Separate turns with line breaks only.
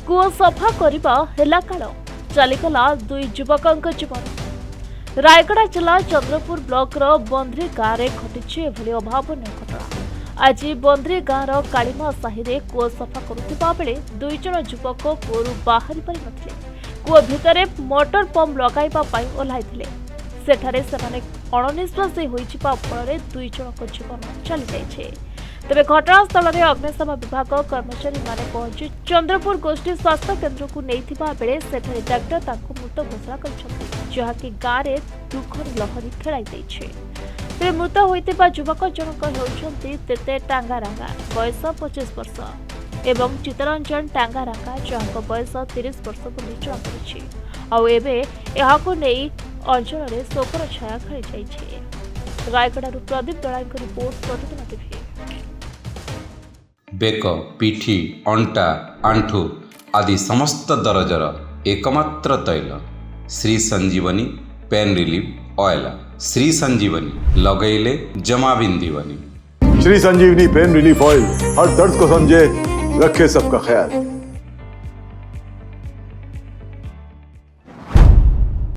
कूओ सफा करबा हेला काल चलीगला दुई युवकों जीवन। रायगड़ा जिला चंद्रपुर ब्लॉक बंद्री गाँव में घटी एभली अभावन घटना। आज बंद्री गाँव कालीमा साहि रे कूओ सफा करुवा बेले दुई जन युवक कूओ बाहरी पारि नथिले। कूओ भितर मोटर पंप लगाइबा पई ओह्लाइथिले। सेठारे सेमाने अणनिश्वासी होइजिबा फଳରେ दुई जनक जीवन चली जाइछे। तेरे घटनास्थल में अग्निशम विभाग कर्मचारी माने पहुंची चंद्रपुर गोष्ठी स्वास्थ्य केन्द्र को नहीं बेले सेठारे डाक्टर तांको मृत घोषणा करछथि, जहाँकि गाँव में दुखर लहरी खेलाई दैछे। तेरे मृत होइतिबा युवक जनक हेउछन्ति तेते टांगारांगा, बयस 25 वर्ष एवं चितरंजन टांगारांगा, जहाँको बयस 30 वर्ष बोली जଣାपड़िछि। आउ एबे एहाको नेई अंचल में शोकर छाया खेली जाइछे। रायगड़ारू प्रदीप दलाईଙ୍କ रिपोर्ट, प्रतिदिन टीवी।
बेक, पिठी, अंटा, आंठू आदि समस्त दरजर एकमात्र तैल श्री संजीवनी पेन रिलीफ ऑयल। श्री संजीवनी लगैले जमा बिंदीवनी।
श्री संजीवनी पेन रिलीफ ऑयल हर दर्द को समझे, रखे सबका ख्याल।